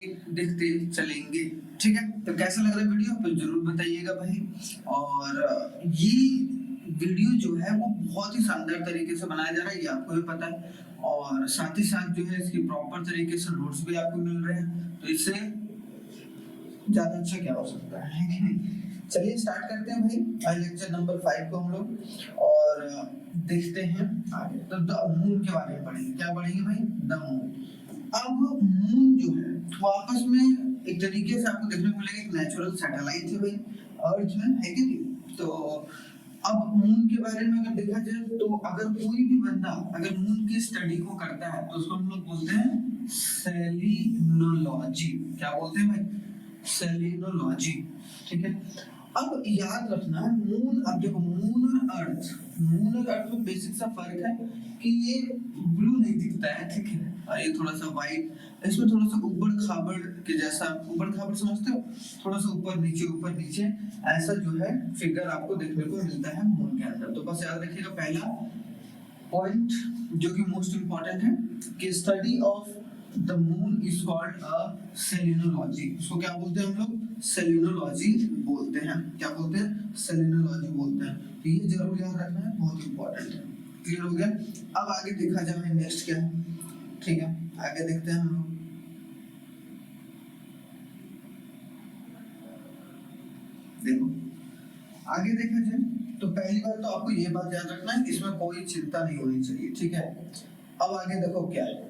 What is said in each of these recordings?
देखते चलेंगे। ठीक है, तो कैसा लग रहा है वीडियो तो जरूर बताइएगा भाई। और ये वीडियो जो है वो बहुत ही शानदार तरीके से बनाया जा रहा है, ये आपको भी पता है। और साथ ही साथ जो है इसकी प्रॉपर तरीके से नोट्स भी आपको मिल रहे हैं, तो इससे ज्यादा अच्छा क्या हो सकता है कि नहीं। चलिए स्टार्ट करते हैं भाई आज लेक्चर नंबर 5 को हम लोग, और देखते हैं आगे। तो द मून के बारे में पढ़ेंगे। क्या पढ़ेंगे भाई? The moon. अब मून जो है वो आपस में एक तरीके से आपको देखने को मिलेगा, एक नेचुरल सैटेलाइट है भाई अर्थ में, है कि नहीं। तो अब मून के बारे में अगर देखा जाए तो अगर कोई भी बंदा अगर मून की स्टडी को करता है तो उसको हम लोग बोलते हैं सेलिनोलॉजी। क्या बोलते हैं भाई? सेलिनोलॉजी। ठीक है, अब याद रखना मून, अब देखो मून और अर्थ में बेसिक सा फर्क है कि ये ब्लू नहीं दिखता है, ठीक है, और ये थोड़ा सा व्हाइट, इसमें थोड़ा सा ऊबड़ खाबड़ के जैसा, ऊबड़ खाबड़ समझते हो, थोड़ा सा ऊपर नीचे ऐसा जो है फिगर आपको देखने को मिलता है मून के अंदर। तो बस याद रखिएगा पहला पॉइंट जो कि मोस्ट इंपॉर्टेंट है कि study of the moon is called a selenology. इसको क्या बोलते हैं हम लोग? सेलिनोलॉजी बोलते हैं। क्या बोलते हैं? सेलिनोलॉजी बोलते हैं। तो ये जरूर याद रखना है, बहुत इंपॉर्टेंट है। क्लियर हो गया? अब आगे देखा जाए नेक्स्ट क्या है। ठीक है, आगे देखते हैं हम लोग। देखो आगे देखा जाए तो पहली बात तो आपको ये बात याद रखना है, इसमें कोई चिंता नहीं होनी चाहिए। ठीक है, अब आगे देखो क्या है।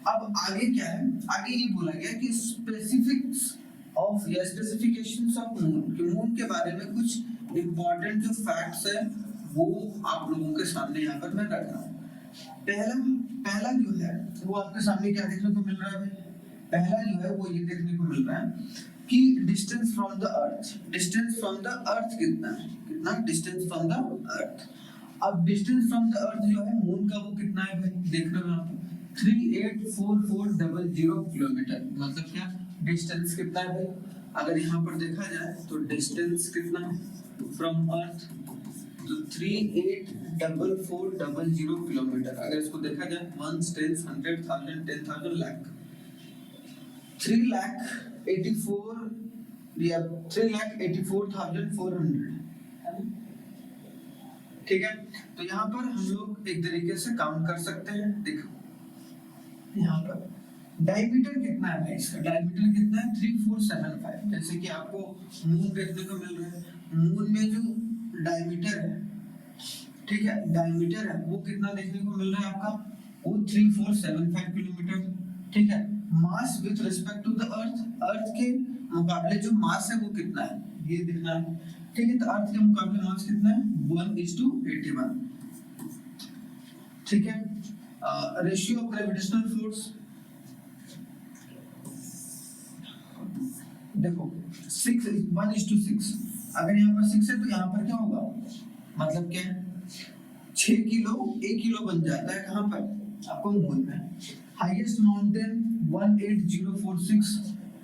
अब आगे क्या है? आगे ये बोला गया कि स्पेसिफिक्स ऑफ या स्पेसिफिकेशंस ऑफ मून, कि मून के बारे में कुछ इंपॉर्टेंट जो फैक्ट्स है वो आप लोगों के सामने यहाँ पर मैं रख रहा हूँ। पहला जो है वो आपके सामने क्या देखने को मिल रहा है भाई? पहला जो है वो ये देखने को मिल रहा है कि डिस्टेंस फ्रॉम द अर्थ कितना है? कितना डिस्टेंस फ्रॉम द अर्थ? अब डिस्टेंस फ्रॉम द अर्थ जो है मून का वो कितना है भाई? देख लो यहाँ पे 384400 किलोमीटर। मतलब क्या डिस्टेंस कितना है भाई? अगर यहाँ पर देखा जाए तो डिस्टेंस कितना है फ्रॉम अर्थ? तो 384400 किलोमीटर। अगर इसको देखा जाए 1 10 100 1000 10,000 लाख 3,84,000 या 3,84,400। ठीक है, तो यहाँ पर हम लोग एक तरीके से काउंट कर सकते हैं। देखो यहाँ पर डायमीटर कितना है भाई? इसका डायमीटर कितना है? 3475। जैसे कि आपको मून देखने को मिल रहा है, मून में जो डायमीटर है, ठीक है, डायमीटर है वो कितना देखने को मिल रहा है आपका? वो 3475 किलोमीटर। ठीक है, mass with respect to the earth के मुकाबले जो मास है वो कितना है ये देखना है। ठीक है, तो अर्थ के मुकाबले मास कितना है? 1:81। ठीक है, रेशियो ऑफ ग्रेविटेशनल फोर्स देखो 1:6। अगर यहाँ पर 6 है तो यहाँ पर क्या होगा? मतलब क्या है? 6 किलो 1 किलो बन जाता है। कहाँ पर? आपको मून में। Highest mountain 18046।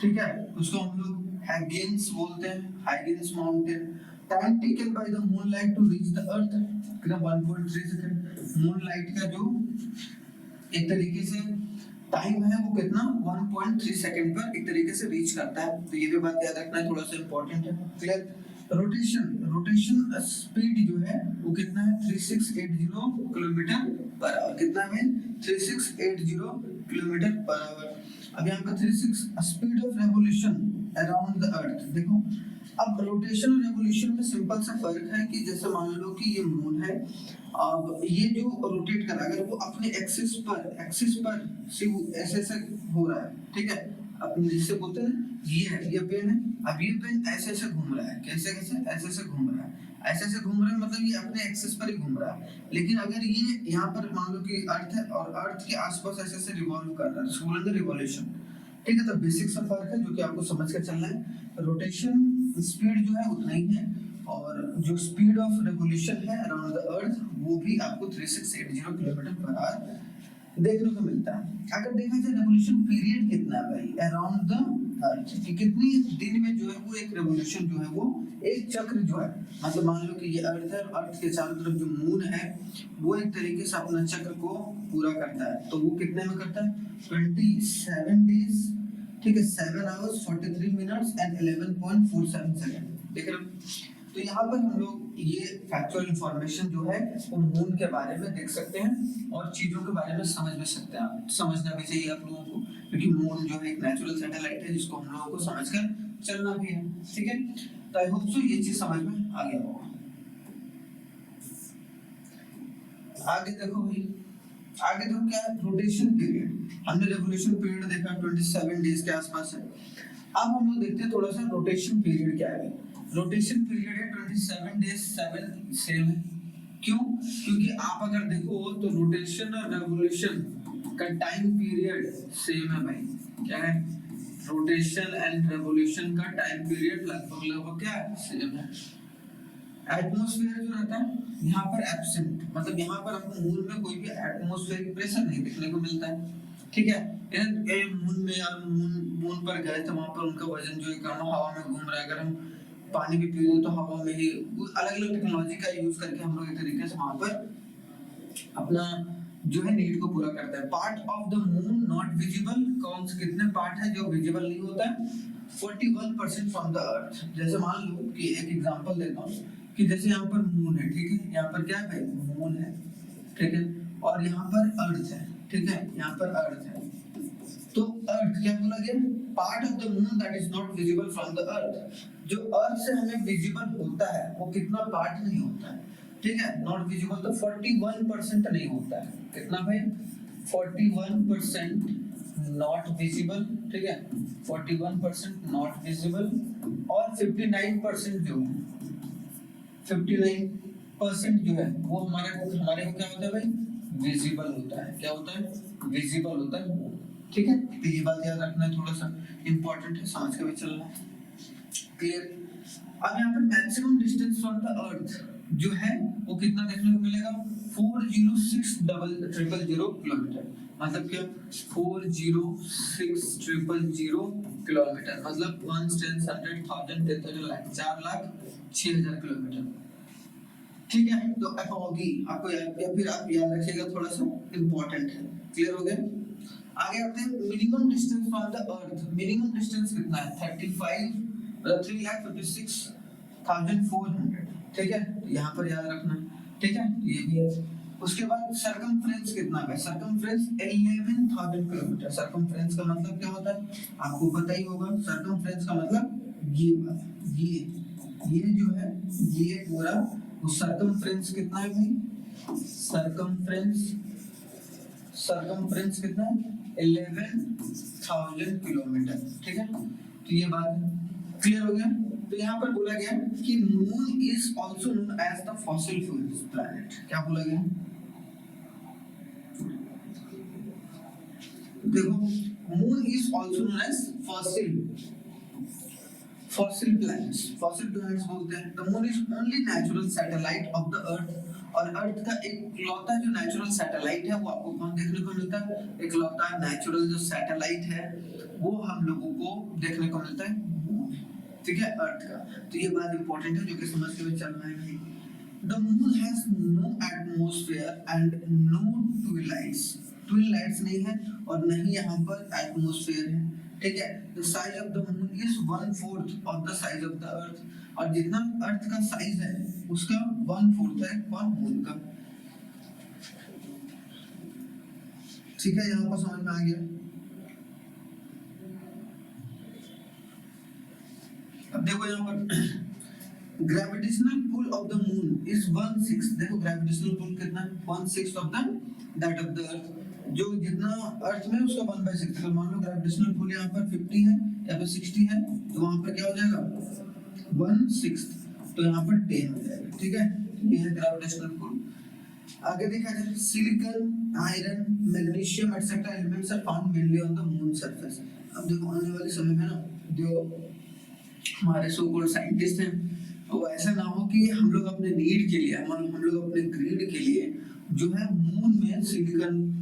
ठीक है, उसको हम लोग हैगिंस बोलते हैं, Huygens mountain. Time taken by the moonlight to reach the earth कितना? 1.3 सेकंड। मूनलाइट का जो एक तरीके से टाइम है वो कितना? 1.3 सेकंड पर एक तरीके से रीच करता है। तो ये भी बात याद रखना है, थोड़ा सा इंपॉर्टेंट है। क्लियर? रोटेशन स्पीड जो है वो कितना है? 3680 किलोमीटर पर आवर। कितना है? 3680 किलोमीटर पर आवर। अब यहाँ पे 36 speed of revolution around the earth. देखो अब रोटेशन और रेवोल्यूशन में सिंपल सा फर्क है कि जैसे मान लो कि ये मून है, अब ये जो रोटेट कर रहा है अगर वो अपने एक्सिस पर सिर्फ ऐसे ऐसे हो रहा है, ठीक है, अपने जिससे बोलते हैं ये पेन है, अब ये पेन ऐसे ऐसे घूम रहा है। कैसे ऐसे ऐसे घूम रहा है, ऐसे ऐसे घूम रहा है, मतलब ये अपने एक्सिस पर ही घूम रहा है। लेकिन अगर ये यहाँ पर मान लो कि अर्थ है और अर्थ के आसपास ऐसे ऐसे रिवॉल्व कर रहा है, इसको बोलेंगे रिवॉल्यूशन। ठीक है, तो बेसिक सा फर्क है जो कि आपको समझ के चलना है। रोटेशन स्पीड जो है उतना ही है, और जो स्पीड ऑफ रेवोल्यूशन है अराउंड द अर्थ वो भी आपको 3680 किलोमीटर पर आवर देखने को मिलता है। अगर देखा जाए रेवोल्यूशन पीरियड कितना है भाई अराउंड द अर्थ, कि कितनी दिन में जो है वो एक रेवोल्यूशन जो है वो एक चक्र जो है, मतलब मान लो कि ये अर्थ है, अर्थ के चारों तरफ जो मून है वो एक तरीके से अपना चक्र को पूरा करता है। तो वो कितने में करता है? 27 डेज ठीक है 7 hours 43 minutes and 11.47 सेकंड, देख रहे हो। तो यहाँ पर हम लोग ये फैक्चुअल इंफॉर्मेशन जो है वो मून के बारे में देख सकते हैं और चीजों के बारे में समझ भी सकते हैं। आप समझना भी चाहिए आप लोगों को, क्योंकि मून जो है एक नेचुरल सैटेलाइट है जिसको हम लोगों को समझकर चलना भी है, ठीक है। तो आई होप सो ये चीज समझ में आ गया होगा। आगे देखो भाई, आगे देखो क्या है, रोटेशन पीरियड। हमने रेवोल्यूशन पीरियड देखा 27 डेज के आसपास है। अब हम लोग देखते हैं थोड़ा सा रोटेशन पीरियड क्या है। रोटेशन पीरियड है 27 डेज 7 सेम है। क्यों? क्योंकि आप अगर देखो तो रोटेशन और रेवोल्यूशन का टाइम पीरियड सेम है भाई। क्या है? रोटेशन एंड रेवोल्यूशन का टाइम पीरियड लगभग क्या है? सेम है। एटमॉस्फेयर जो रहता है यहाँ पर एब्सेंट, मतलब यहाँ पर आपको मून में कोई भी एटमॉस्फेरिक प्रेशर नहीं देखने को मिलता है, ठीक है। मून में यार मून पर गए तो वहां पर उनका वजन जो है कम हवा में घूम रहा है। अगर हम पानी भी पी रहे तो हवा में ही, अलग अलग टेक्नोलॉजी का यूज करके हम लोग एक तरीके से वहां पर अपना जो है नीड को पूरा करता है। Part of the moon not visible, कौन से कितने पार्ट है जो विजिबल नहीं होता है? 41% फ्रॉम द अर्थ। जैसे मान लो कि एक एग्जांपल देता हूँ कि जैसे यहाँ पर मून है, ठीक है, यहाँ पर क्या है भाई? मून है, ठीक है, और यहाँ पर अर्थ है, ठीक है, यहाँ पर अर्थ है। तो अर्थ क्या बोला गया? Part of the moon that is not visible from the earth. जो अर्थ से हमें विजिबल होता है वो कितना पार्ट नहीं होता है, ठीक है, नॉट विजिबल तो 41% नहीं होता है। कितना भाई? 41% नॉट विजिबल, ठीक है, 41% नॉट विजिबल और 59% जो है 59% जो है वो हमारे को क्या होता है भाई? विजिबल होता है। क्या होता है? विजिबल होता है, ठीक है। तो ये बात याद रखना है, थोड़ा सा इंपॉर्टेंट है, समझ के भी चलना है। क्लियर? अब यहाँ पर maximum distance from the earth जो है वो कितना देखने को मिलेगा? 406,000 किलोमीटर। मतलब क्या? 406,000 किलोमीटर, मतलब 4,06,000 किलोमीटर, ठीक है। तो एपोगी आपको याद, या फिर आप याद रखिएगा, थोड़ा सा इंपॉर्टेंट है। क्लियर हो गया? आगे आते हैं minimum distance from the earth. Minimum distance कितना है? 3,56,400, ठीक है, यहाँ पर याद रखना, ठीक है, ये भी है। उसके बाद सरकमफ्रेंस कितना है? Circumference 11,000 kilometre. सरकमफ्रेंस का मतलब क्या होता है आपको पता ही होगा। सरकमफ्रेंस का मतलब ये वाला, ये जो है ये पूरा, उस सरकमफ्रेंस कितना है भाई? सरकमफ्रेंस कितना है? 11,000 किलोमीटर, ठीक है। तो ये बात क्लियर हो गया। तो यहाँ पर बोला गया कि moon is also known as the fossil fuels planet. क्या बोला गया? देखो, moon is also known as fossil planets बोलते हैं। The moon is only natural satellite of the earth, और अर्थ का एक लौता जो नेचुरल सैटेलाइट है वो आपको कौन देखने को मिलता है? एक लौता नेचुरल जो सैटेलाइट है वो हम लोगों को देखने को मिलता है मून, ठीक है, अर्थ का। तो ये बात इंपॉर्टेंट है जो कि समझ के चलना है भाई। The moon has no atmosphere and no twilights नहीं है और नहीं यहाँ पर एटमॉस्फेयर है, ठीक है। The size of the moon is 1/4 of the size of the earth, और जितना अर्थ का साइज है उसका 1/4 है कौन? मून का, ठीक है। यहाँ पर समझ में आ गया। अब देखो यहाँ पर gravitational pull of the moon is 1/6। देखो ग्रेविटेशनल पुल कितना है? 1/6 of the that of the earth. जो जितना अर्थ में उसका 1/6। अगर मान लो ग्रेविटेशनल पुल यहाँ पर 50 है या फिर 60 है तो वहां पर क्या हो जाएगा? 1/6, तो यहाँ पर 10 हो जाएगा, ठीक है। ये है ग्रेविटेशनल पुल। आगे देखा जाए silicon, iron, magnesium etcetera elements are found mainly on the moon surface. अब देखो आने वाले समय में ना जो हमारे सो कॉल्ड साइंटिस्ट हैं वो ऐसा ना हो कि हम लोग अपने नीड के लिए, हम लोग अपने ग्रीड के लिए जो है मून में सिलिकॉन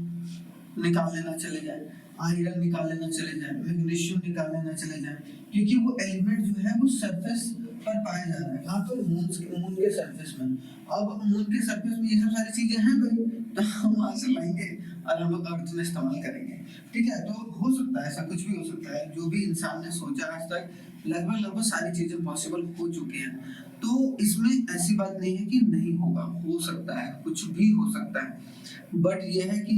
निकाल लेना चले जाए, आयरन निकाल लेना चले जाए, मैग्नीशियम निकाल लेना चले जाए, क्योंकि वो एलिमेंट जो है वो सरफेस पर पाया जा रहा है। कहाँ पर? मून के सरफेस में। अब मून के सरफेस में ये सब सारी चीजें हैं भाई, तो हम वहां से लाएंगे, और हम लोग अर्थ में इस्तेमाल करेंगे। ठीक है, तो हो सकता है ऐसा कुछ भी हो सकता है, जो भी इंसान ने सोचा आज तक लगभग लगभग सारी चीजें पॉसिबल हो चुकी हैं। तो इसमें ऐसी बात नहीं है कि नहीं होगा, हो सकता है, कुछ भी हो सकता है। बट यह है कि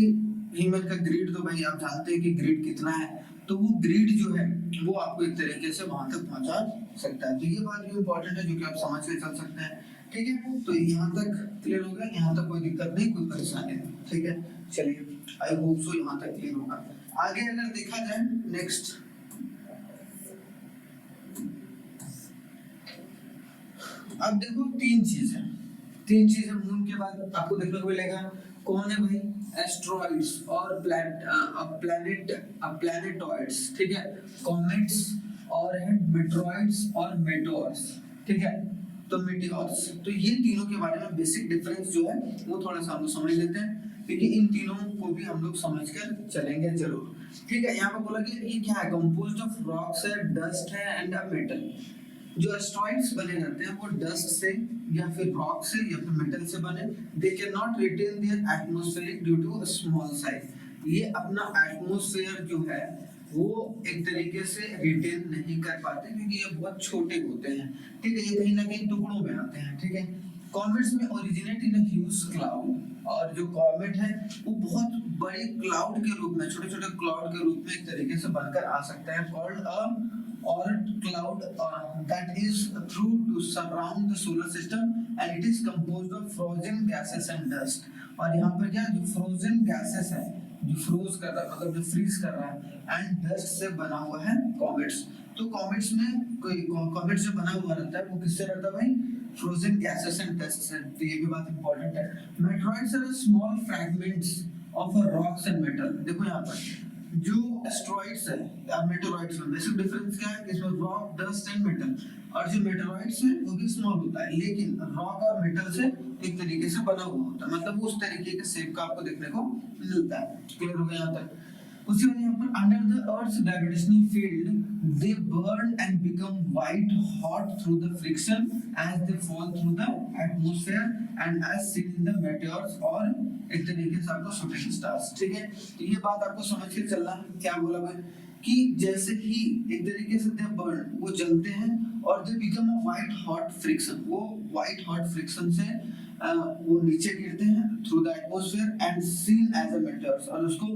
ह्यूमन का ग्रीड, तो भाई आप जानते हैं कि ग्रीड कितना है, तो वो ग्रीड जो है वो आपको एक तरीके से वहां तक पहुंचा सकता है। तो ये बात भी इंपॉर्टेंट है जो कि आप समझ के चल सकते हैं। ठीक है, तो यहाँ तक क्लियर हो गया, यहाँ तक कोई दिक्कत नहीं, कोई परेशानी नहीं। ठीक है, चलिए, आई होप सो यहाँ तक क्लियर होगा। आगे अगर देखा जाए नेक्स्ट, अब देखो तीन चीजें मून के बाद आपको देखने को मिलेगा। कौन है भाई? एस्ट्रॉइड्स और प्लैनेटॉइड्स। ठीक है, कॉमेट्स और है मेट्रॉइड्स और मेटोर्स। ठीक है, तो मेटियोर्स। तो ये तीनों के बारे में बेसिक डिफरेंस जो है वो थोड़ा सा हम लोग समझ लेते हैं, क्योंकि इन तीनों को भी हम लोग समझ कर चलेंगे जरूर। ठीक है, यहाँ पे बोला कि ये क्या है? कंपोज्ड ऑफ रॉक्स है, डस्ट है एंड अ मेटल। जो एस्ट्रॉइड्स बने रहते हैं वो डस्ट से या फिर रॉक से या फिर मेटल से बने। They cannot retain their atmosphere due to small size. ये अपना एटमॉस्फेयर जो है वो एक तरीके से रिटेन नहीं कर पाते, क्योंकि ये बहुत छोटे होते हैं। ठीक है, ये कहीं ना कहीं टुकड़ों में आते हैं। ठीक है, कॉमेट्स में originate in a huge cloud. और जो कॉमेट है वो बहुत बड़े क्लाउड के रूप में, छोटे छोटे क्लाउड के रूप में एक तरीके से बनकर आ सकता है, called a orbit cloud that is through to surround the solar system and it is composed of frozen gases and dust। और यहाँ पर क्या, जो frozen gases है, जो फ्रोज कर रहा है, मतलब जो फ्रीज कर रहा है, एंड डस्ट से बना हुआ है कॉमेट्स। तो कॉमेट्स में कोई कॉमेट जो बना हुआ रहता है वो किससे रहता है भाई? फ्रोजन गैसेस एंड डस्ट से। तो ये भी बात इंपॉर्टेंट है। Meteoroids are small fragments of a rocks and metal. देखो यहाँ पर जो एस्ट्रॉइड्स है, अब मेटेरॉइड्स में बेसिक डिफरेंस क्या है कि इसमें रॉक, डस्ट एंड मेटल, और जो मेटेरॉइड्स है वो भी स्मॉल होता है, लेकिन रॉक और मेटल से एक तरीके से बना हुआ होता है, मतलब उस तरीके के शेप का आपको देखने को मिलता है। क्लियर हो गया यहाँ तक? उसी वजह यहाँ पर under the earth's gravitational field they burn and become white hot through the friction as they fall through the atmosphere and as seen in the meteors, और एक तरीके से आपको शूटिंग स्टार्स। ठीक है, तो ये बात आपको समझ के चलना। क्या बोला भाई कि जैसे ही एक तरीके से दे बर्न, वो जलते हैं, और they become a white hot friction, वो व्हाइट हॉट फ्रिक्शन से वो नीचे गिरते हैं through the atmosphere and seen as a meteors. और उसको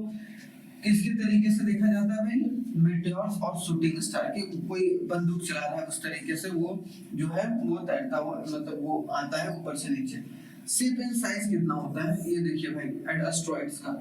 किसके तरीके से देखा जाता है भाई? मेटेओर्स और शूटिंग स्टार के, कोई बंदूक चला रहा है उस तरीके से वो जो है वो तैरता हुआ, मतलब वो आता है ऊपर से नीचे। शेप एंड साइज कितना होता है ये देखिए भाई, एस्ट्रॉइड्स का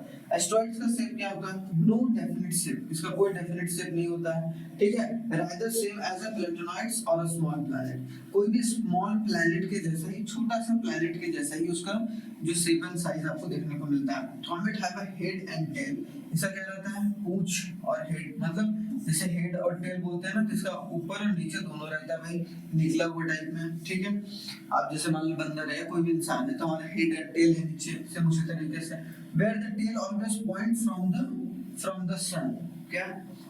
शेप क्या होता है? नो डेफिनिट शेप, इसका कोई डेफिनिट शेप नहीं होता है। ठीक है, रादर सेम एज अ प्लैनेटॉइड्स और अ स्मॉल प्लैनेट। कोई भी स्मॉल प्लैनेट के जैसा ही, छोटा सा प्लैनेट के जैसा ही उसका जो शेप एंड साइज आपको देखने को मिलता है। Comet have a head and tail. इसका क्या रहता है? पूंछ और हेड, मतलब जैसे हेड और टेल बोलते हैं ना, जिसका ऊपर और नीचे दोनों रहता है भाई, निकला हुआ टाइप में। ठीक है, आप जैसे मान लो बंदर है, कोई भी इंसान है, तो हमारा हेड एंड टेल है नीचे से, उसी तरीके से। Where the tail always point from the sun. क्या?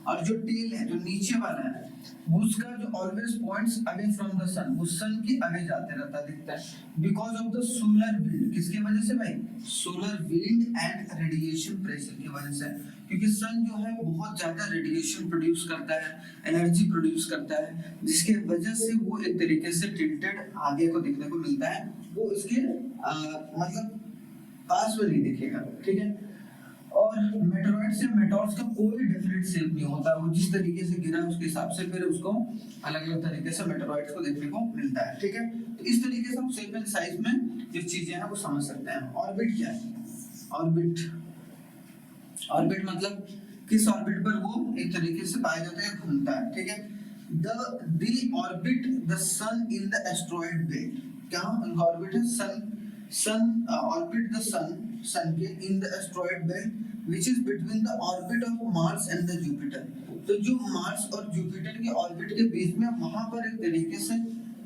और जो टेल है, जो नीचे वाला है, उसका जो always points away from the sun, वो सन के आगे जाते रहता दिखता है, because of the solar wind. किसके वजह से भाई? Solar wind and radiation pressure की वजह से, क्योंकि सन जो है बहुत ज्यादा रेडिएशन प्रोड्यूस करता है, एनर्जी प्रोड्यूस करता है, जिसके वजह से वो एक तरीके से टिल्टेड आगे को देखने को मिलता है, वो इसके मतलब पास में नहीं दिखेगा। ठीक है, और मेटेरॉइड से मेटोर्स का कोई डेफिनेट शेप नहीं होता, वो जिस तरीके से गिरा उसके हिसाब से फिर उसको अलग अलग तरीके से मेटेरॉइड्स को देखने को मिलता है। ठीक है, तो इस तरीके से हम शेप एंड साइज में जो चीजें हैं वो समझ सकते हैं। ऑर्बिट क्या है? ऑर्बिट मतलब किस ऑर्बिट पर वो एक तरीके से पाया जाता है, घूमता है। ठीक है, they orbit the sun in the asteroid belt. क्या उनका ऑर्बिट है? सन ऑर्बिट द सन के in the asteroid belt which is between the orbit of Mars and the Jupiter। तो जो मार्स और जुपिटर के ऑर्बिट के बीच में, वहां पर एक तरीके से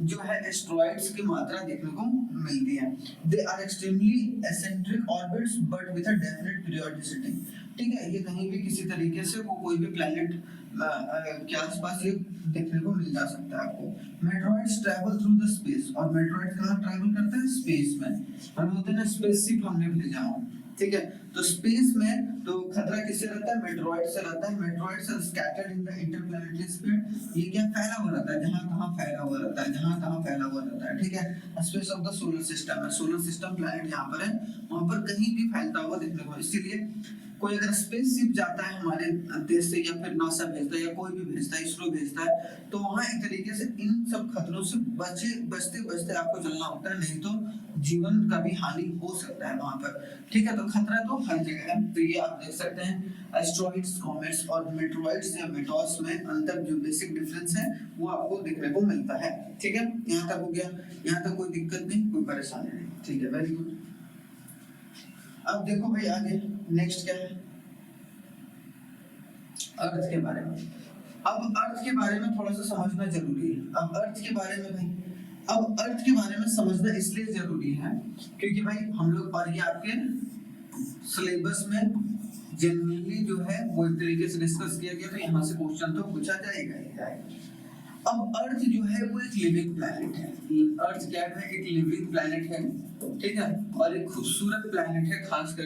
जो है एस्ट्रॉइड्स की मात्रा देखने को मिलती है। They are extremely eccentric orbits but with a definite periodicity. ठीक है, ये कहीं भी किसी तरीके से वो कोई भी प्लैनेट के आसपास ये देखने को मिल जा सकता है आपको। Meteoroids travel through the space, और मेटेरॉइड्स कहाँ ट्रैवल करते हैं? स्पेस में। हम बोलते हैं ना स्पेसशिप हमने भेजा हो, ठीक है। तो स्पेस में तो खतरा किससे रहता है, मेट्रॉइड से रहता है। मेट्रॉइड से scattered in the interplanetary space, ये क्या फैला हुआ रहता है, जहां कहां फैला हुआ रहता है, जहां कहां फैला हुआ रहता है, ठीक है। Space of the solar system है, सोलर सिस्टम प्लैनेट यहां पर है, वहां पर कहीं भी फैलता हुआ देखने को, इसीलिए कोई अगर स्पेसशिप जाता है हमारे देश से, या फिर नासा भेजता है, या कोई भी भेजता है, इसरो भेजता है, तो वहां एक तरीके से इन सब खतरों से बचते बचते आपको चलना होता है, नहीं तो जीवन का भी हानि हो सकता है वहां पर, ठीक है। तो खतरा तो हर जगह है। तो ये आप देख सकते हैं एस्ट्रॉइड्स, कॉमेट्स और मेट्रॉइड्स या मेटॉर्स में अंतर, जो बेसिक डिफरेंस है वो आपको देखने को मिलता है, ठीक है। यहाँ तक हो गया, यहाँ तक कोई दिक्कत नहीं, कोई परेशानी नहीं, ठीक है, वेरी गुड। अब देखो भाई आगे नेक्स्ट क्या है, अर्थ के बारे में। अब अर्थ के बारे में थोड़ा सा समझना जरूरी है। अब अर्थ के बारे में भाई, अब अर्थ के बारे में समझना इसलिए जरूरी है क्योंकि भाई हम लोग, और ये आपके सिलेबस में जनरली जो है वो एक तरीके से डिस्कस किया गया, तो यहाँ से क्वेश्चन तो पूछा जाएगा ही जाएगा। अब अर्थ जो है वो एक लिविंग प्लैनेट है। अर्थ क्या है, एक लिविंग प्लैनेट है, ठीक है, और एक खूबसूरत प्लैनेट है, खास कर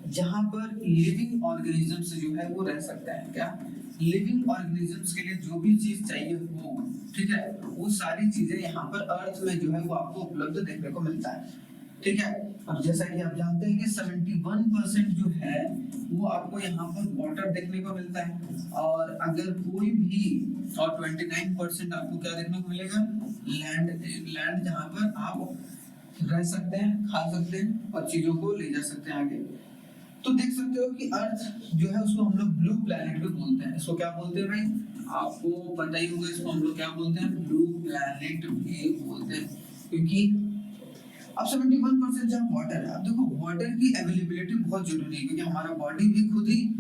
जहां पर लिविंग ऑर्गेनिजम्स जो है वो रह सकते हैं। क्या लिविंग ऑर्गेनिजम्स के लिए जो भी चीज चाहिए हो, ठीक है, वो सारी चीजें यहाँ पर अर्थ में जो है वो आपको उपलब्ध देखने को मिलता है, ठीक है। अब जैसा कि आप जानते हैं कि 71% जो है वो आपको यहाँ पर वाटर देखने को मिलता है, और अगर कोई भी, और 29% आपको क्या देखने को मिलेगा, लैंड जहाँ पर आप रह सकते हैं, खा सकते हैं और चीजों को ले जा सकते हैं आगे। तो देख सकते हो कि अर्थ जो है उसको हम लोग ब्लू प्लैनेट भी बोलते हैं। इसको क्या बोलते हैं भाई, आपको पता ही होगा, इसको हम लोग क्या बोलते हैं, ब्लू प्लैनेट भी बोलते हैं, क्योंकि अब 71% जहाँ वाटर है, अब देखो वाटर की अवेलेबिलिटी बहुत जरूरी है, क्योंकि हमारा बॉडी भी खुद ही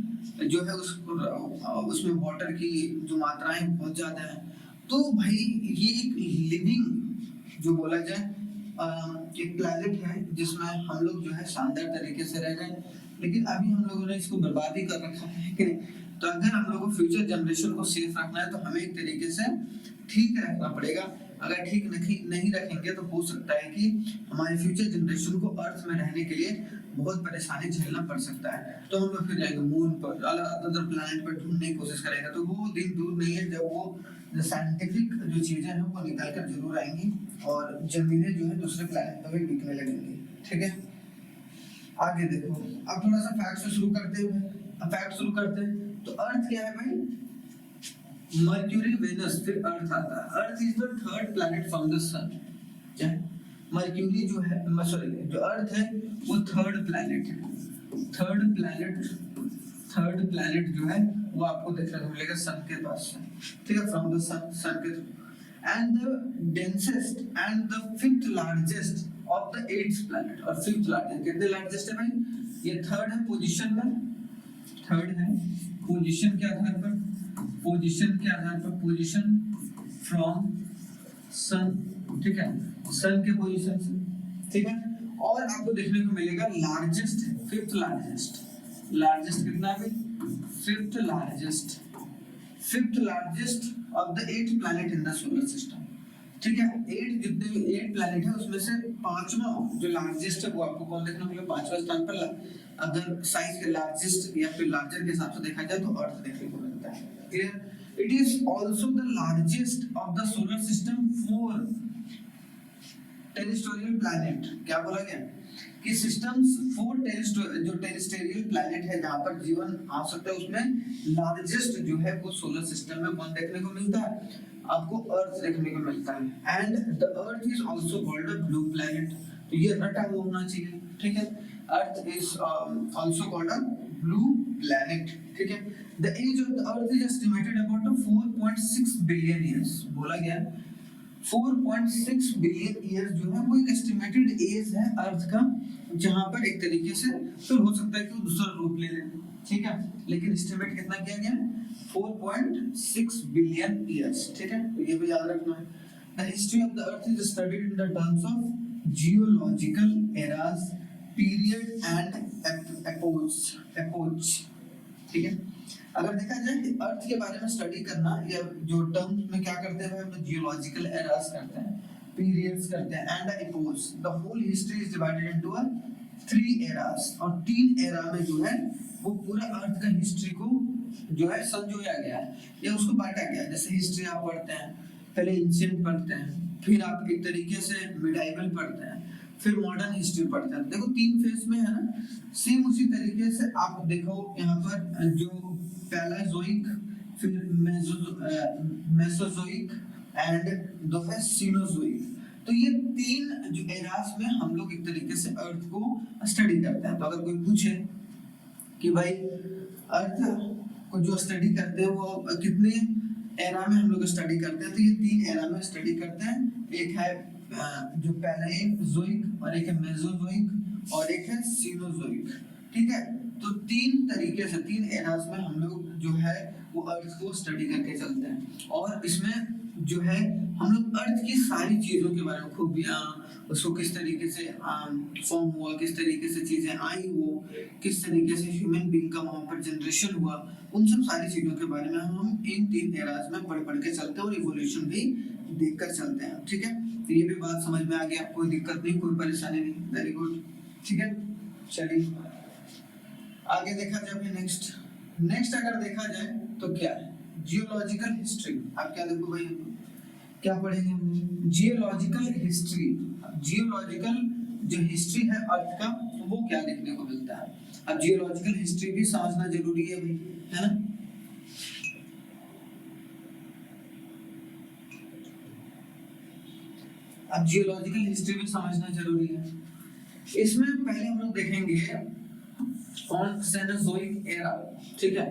जो है उसमें वाटर की जो मात्राएं बहुत ज्यादा है। तो भाई ये एक लिविंग जो बोला जाए एक प्लैनेट है, जिसमें हम लोग जो है शानदार तरीके से रह रहे हैं, लेकिन अभी हम लोगों ने इसको बर्बाद ही कर रखा है कि नहीं। तो अगर हम लोगों को फ्यूचर जनरेशन को सेफ रखना है तो हमें एक तरीके से ठीक रखना पड़ेगा। अगर ठीक नहीं रखेंगे तो हो सकता है कि हमारे फ्यूचर जनरेशन को अर्थ में रहने के लिए बहुत परेशानी झेलना पड़ सकता है। तो हम लोग फिर जाएंगे मून पर, अदर प्लैनेट पर ढूंढने की कोशिश करेंगे, तो वो दिन दूर नहीं है जब वो साइंटिफिक जो चीजें हैं वो निकल कर जरूर आएंगी और जमीनें जो है दूसरे प्लैनेट पर भी बिकने लगेंगी, ठीक है। आगे देखो, अब थोड़ा सा फैक्ट से शुरू करते हैं। अब फैक्ट शुरू करते हैं, तो अर्थ क्या है भाई, मर्क्यूरी, वेनस, फिर अर्थ आता है। अर्थ is the third planet from the sun. क्या मर्क्यूरी जो है, सॉरी, जो अर्थ है वो थर्ड प्लैनेट है। थर्ड प्लैनेट जो है वो आपको देखने को मिलेगा सन के पास से, ठीक है, फ्रॉम द सन के through, and the densest and the fifth largest of the 8th planet. और फिफ्थ लार्जेस्ट, कितने लार्जेस्ट है भाई, ये थर्ड है पोजीशन में, थर्ड है पोजीशन के आधार पर, पोजीशन के आधार पर, पोजीशन फ्रॉम सन, ठीक है, सन के पोजीशन से, ठीक है। और आपको देखने को मिलेगा लार्जेस्ट है, फिफ्थ लार्जेस्ट। लार्जेस्ट कितना है, fifth largest of the 8th planet in the solar system, ठीक है। 8 जितने भी 8 प्लैनेट है उसमें से पांचवा जो लार्जेस्ट है वो आपको कौन देखने को मिलेगा, पांचवा स्थान पर। अगर साइज के लार्जेस्ट या फिर लार्जर के हिसाब से देखा जाए तो अर्थ देखने को मिलता है, clear. It is also the largest of the solar system for terrestrial planet. क्या बोला गया कि सिस्टम्स फॉर जो टेरेस्ट्रियल प्लैनेट है जहां पर जीवन आ सकता है, उसमें लार्जेस्ट जो है वो सोलर सिस्टम में कौन देखने को मिलता है, आपको अर्थ देखने को मिलता है। And the earth is also called a blue planet. तो ये रटा हुआ होना चाहिए, ठीक है। अर्थ is also called a blue planet, ठीक है। The age of the earth is estimated about 4.6 billion years. बोला गया 4.6 बिलियन ईयर्स जो है वो एक एस्टिमेटेड एज है अर्थ का, जहां पर एक तरीके से फिर हो सकता है कि वो दूसरा रूप ले ले, ठीक है, लेकिन एस्टिमेट कितना किया गया, 4.6 बिलियन ईयर्स, ठीक है। तो ये भी याद रखना है। The history of the earth is studied in the terms of geological eras, period and epoch, ठीक है। अगर देखा जाए अर्थ के बारे में स्टडी करना, या जो टर्म्स में क्या करते हैं हम जियोलॉजिकल एरास करते हैं, पीरियड्स करते हैं, and epoch. The whole history is divided into a 3 eras, और 3 एरा में जो है वो पूरा अर्थ का हिस्ट्री को जो है संजोया गया है या उसको बांटा गया है। जैसे हिस्ट्री आप पढ़ते हैं, पहले एंशिएंट पढ़ते हैं, फिर आप एक तरीके से मिडाइवल पढ़ते हैं, फिर मॉडर्न हिस्ट्री पढ़ते हैं। देखो 3 फेज में है ना, सेम उसी तरीके से आप देखो यहाँ पर जो पैलाजोइक, फिर मेसोजोइक एंड जो है सीनोजोइक, तो ये 3 जो एरास में हम लोग एक तरीके से अर्थ को स्टडी करते हैं। तो अगर कोई पूछे कि भाई अर्थ को जो स्टडी करते हैं वो कितने एरा में हम लोग स्टडी करते हैं, तो ये 3 एरा में स्टडी करते हैं। एक है जो पैलेजोइक, और एक है मेसोजोइक, और एक है सीनोजोइक। ठीक है, तो 3 तरीके से 3 एरास में हम लोग जो है वो अर्थ को स्टडी करके चलते हैं। और इसमें जो है हम लोग अर्थ की सारी चीजों के बारे में खूबियां, उसको किस तरीके से फॉर्म हुआ, किस तरीके से चीजें आई, वो किस तरीके से ह्यूमन बीइंग का वहां पर जनरेशन हुआ, उन सब सारी चीजों के बारे में हम इन 3 एराज में पढ़ के चलते हैं और इवोल्यूशन भी देखकर चलते हैं। ठीक है, तो ये भी बात समझ में आ गया, कोई दिक्कत नहीं, कोई परेशानी नहीं। Very good. ठीक है, चलिए आगे देखा जाए। नेक्स्ट अगर देखा जाए तो क्या है, जियोलॉजिकल हिस्ट्री। आप क्या देखो भाई, क्या पढ़ेंगे हम, जियोलॉजिकल हिस्ट्री। जियोलॉजिकल जो हिस्ट्री है अर्थ का, वो क्या देखने को मिलता है। अब जियोलॉजिकल हिस्ट्री भी समझना जरूरी है भाई, है ना। अब जियोलॉजिकल हिस्ट्री भी समझना जरूरी है। इसमें पहले हम लोग देखेंगे ऑन सेनोजोइक एरा। ठीक है,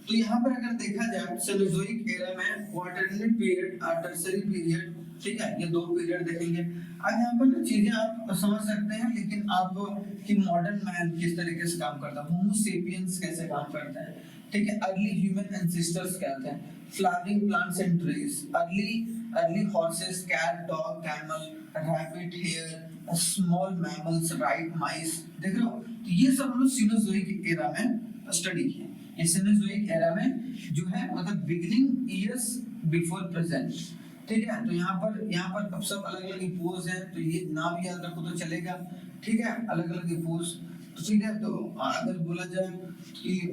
तो यहाँ पर अगर देखा जाए सेनोजोइक एरा में क्वाटरनरी पीरियड और टर्शियरी पीरियड, ठीक है, ये 2 पीरियड देखेंगे। अब यहाँ पर चीजें आप समझ सकते हैं, लेकिन आप कि मॉडर्न मैन किस तरीके से काम करता है, होमो सेपियंस कैसे काम करता है। ठीक है, अर्ली ह्यूमन एंसेस्टर्स क्या थे, flowering plants and trees, early horses, cat, dog, camel, rabbit, hare, small mammals, right, mice. देख रहे हो, तो ये सब हम लोग सीनोजोइक एरा में स्टडी किए। ये सीनोजोइक एरा में जो है मतलब बिगिनिंग ईयर्स बिफोर प्रेजेंट। ठीक है, तो यहाँ पर अब सब अलग अलग इपोज है, तो ये नाम याद रखो तो चलेगा। ठीक है, अलग अलग इपोज। तो ठीक है, तो अगर बोला जाए कि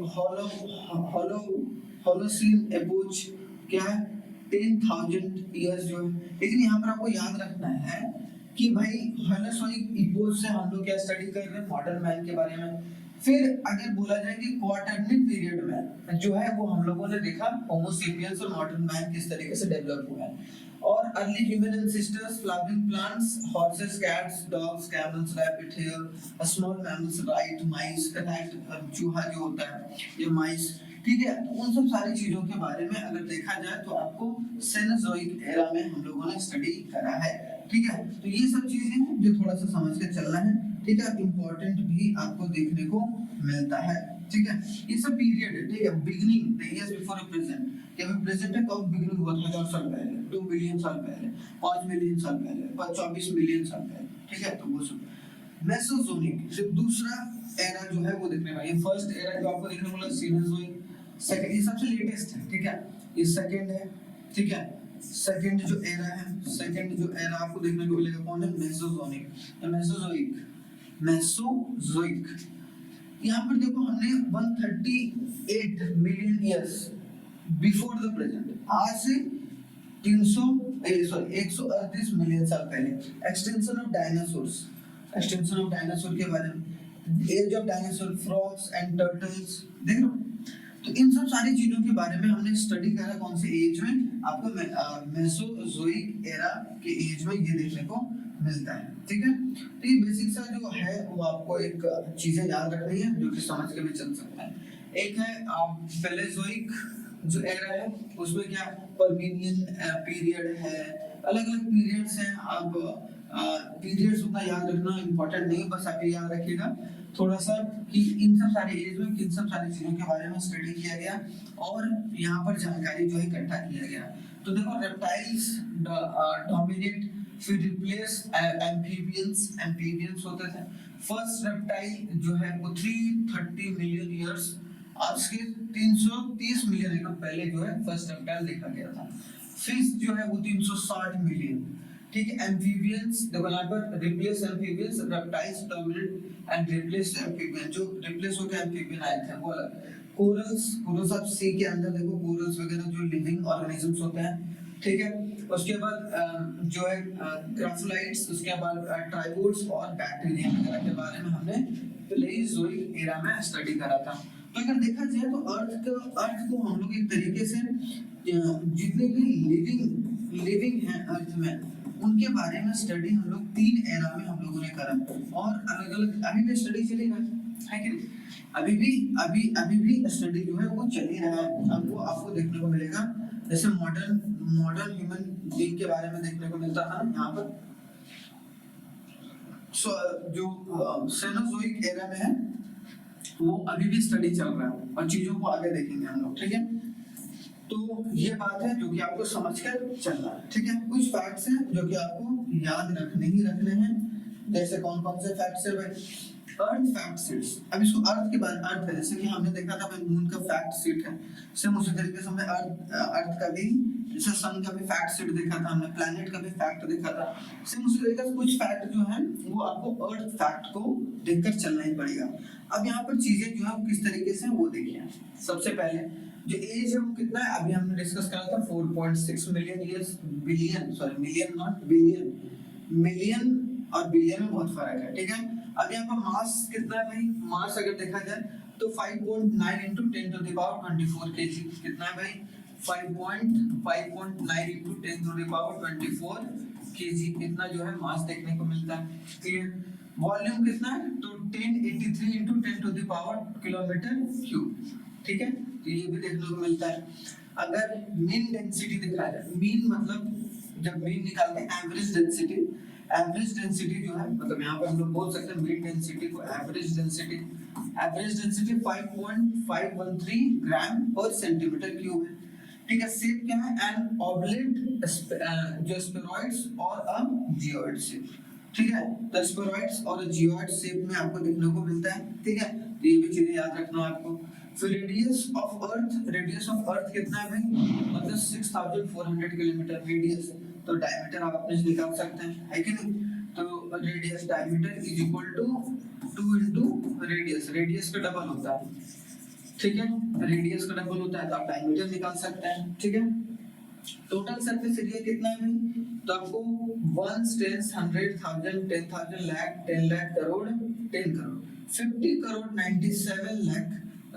होलोसीन एपोज क्या है, 10,000 इयर्स जो है। लेकिन यहाँ पर आपको याद रखना है कि भाई होलोसोइक इपोज से हम लोग क्या स्टडी कर रहे हैं, मॉडर्न मैन के बारे में। फिर अगर बोला जाए कि क्वाटरनरी पीरियड में जो है वो हम लोगों ने देखा होमो सेपियंस और मॉडर्न मैन किस तरीके से डेवलप हुआ है। और early human ancestors, flowering plants, horses, cats, dogs, camels, rabbit, hare, small mammals, right, mice, rat, चूहा जो होता है ये माइस। ठीक है, तो उन सब सारी चीजों के बारे में अगर देखा जाए तो आपको सेनोजोइक एरा में हम लोगों ने स्टडी करा है। ठीक है, तो ये सब चीजें हैं जो थोड़ा सा समझ के चलना है। ठीक है, इंपॉर्टेंट भी आपको देखने को मिलता है। ठीक है, ये सब पीरियड है। ठीक है, beginning the years before present, कि अभी प्रेजेंट है कब बिगिनिंग हुआ, 1000 साल पहले, 2 बिलियन साल पहले, 5 मिलियन साल पहले, 24 मिलियन साल पहले। ठीक है, तो वो सब मेसोजोइक जो दूसरा एरा जो है वो देखने का। ये फर्स्ट एरा जो आपको देखने को मिला सीनोजोइक, सेकंड ये सबसे लेटेस्ट है। ठीक है, ये सेकंड है। ठीक है, सेकंड जो एरा है, सेकंड जो एरा आपको देखने को मिलेगा कौन है, मेसोजोइक। यहाँ पर देखो हमने 138 million years before the present, आज से 138 मिलियन साल पहले एक्सटेंशन ऑफ डायनासोर के बारे में, age of dinosaur, frogs and turtles. देख लो, तो इन सब सारी चीजों के बारे में हमने स्टडी करा। कौन से एज में, आपको मेसोजोइक एरा के एज में ये देखने को मिलता है। ठीक है, तो ये बेसिक सा जो है वो आपको एक चीजें याद रखनी है जो कि समझ के भी चल सकता है। एक है पैलेजोइक जो एरा है, उसमें क्या पर्मियन पीरियड है, अलग अलग पीरियड्स हैं। अब पीरियड्स उतना याद रखना इम्पोर्टेंट नहीं, बस आप ये याद रखिएगा थोड़ा सा कि इन सब सारे एज में किन सब सारी चीजों के बारे में स्टडी किया गया और यहाँ पर जानकारी जो है इकट्ठा किया गया। तो देखो रेप्टाइल्स डोमिनेट, फिर रिप्लेस एम्फीबियंस होते थे। फर्स्ट रेप्टाइल जो है वो 330 मिलियन इयर्स, आज के 330 मिलियन ईयर पहले जो है फर्स्ट रेप्टाइल देखा गया था। फिश जो है वो 360 मिलियन। ठीक है, एम्फीबियंस देखो यहाँ पर replace amphibians, reptiles dominate and replace amphibian, जो रिप्लेस होकर एम्फीबियन आए थे वो अलग। कोरल्स आप सी के अंदर देखो, कोरल्स वगैरह जो लिविंग ऑर्गेनिजम्स होते हैं, ठीक है। उसके बाद जो है ग्राफोलाइट्स, उसके बाद ट्राइबोड्स और बैक्टीरिया वगैरह के बारे में हमने प्लेज़ोइक एरा में स्टडी करा था। तो अगर देखा जाए तो अर्थ को हम लोग एक तरीके से जितने भी लिविंग हैं अर्थ में, उनके बारे में स्टडी हम लोग 3 एरा में हम लोगों ने करा, और अलग अलग अभी भी स्टडी चली रहा है कि नहीं? अभी भी स्टडी जो है वो चल ही रहा है। अब वो आपको देखने को मिलेगा, जैसे मॉडर्न ह्यूमन बीइंग के बारे में देखने को मिलता था यहाँ पर। जो सेनोजोइक एरा में है वो अभी भी स्टडी चल रहा है, और चीजों को आगे देखेंगे हम लोग, ठीक है। तो ये बात है जो कि आपको समझकर चलना है, ठीक है। कुछ फैक्ट्स हैं जो कि आपको याद रखने हैं। जैसे कौन कौन से फैक्ट्स है भाई? अर्थ फैक्ट शीट्स। अब इसको अर्थ के बारे में, अर्थ है जैसे कि हमने देखा था भाई मून का फैक्ट शीट है, सेम उसी तरीके से हमने अर्थ का भी, जैसे सन का भी फैक्ट शीट देखा था हमने, प्लैनेट का भी फैक्ट देखा था, सेम उसी तरीके से कुछ फैक्ट जो है वो आपको अर्थ फैक्ट को देखकर चलना ही पड़ेगा। अब यहाँ पर चीजें जो है वो किस तरीके से वो देखिए। सबसे पहले जो एज है वो कितना है, अभी हमने डिस्कस करा था 4.6 मिलियन ईयर्स, मिलियन और बिलियन में बहुत फर्क है, ठीक है। अब यहाँ पर मास कितना है भाई? मास अगर देखा जाए तो 5.9 into 10 to the power 24 kg कितना है भाई? 5.9 into 10 to the power 24 kg इतना जो है मास देखने को मिलता है, क्लियर। वॉल्यूम कितना है? तो 1083 into 10 to the power kilometre cube, ठीक है। तो ये भी देखने को मिलता है। अगर मीन डेंसिटी दिखाया जाए, मीन मतलब जब मीन निकालते हैं एवरेज डेंसिटी जो है, मतलब यहाँ पर हम लोग बोल सकते हैं मीन डेंसिटी को एवरेज डेंसिटी 5.513 ग्राम पर सेंटीमीटर क्यूब है, ठीक है। शेप क्या है? एन ऑब्लेट जो स्फेरॉइड्स और अ जियोइड शेप, ठीक है। तो स्फेरॉइड्स और जियोइड शेप में आपको देखने को मिलता है, ठीक है। तो ये भी चीजें याद रखना आपको। फिर रेडियस ऑफ अर्थ कितना है भाई? मतलब 6400 किलोमीटर रेडियस, तो डायमीटर आप अपने से निकाल सकते हैं, है कि नहीं? तो radius diameter is equal to 2 into radius का डबल होता है, ठीक है। रेडियस का डबल होता है तो आप डायमीटर निकाल सकते हैं, ठीक है। टोटल सरफेस एरिया कितना है भाई? तो आपको 1 10 100,000 10,000 लाख 10 लाख करोड़ 10 करोड़ 50 करोड़ 97 लाख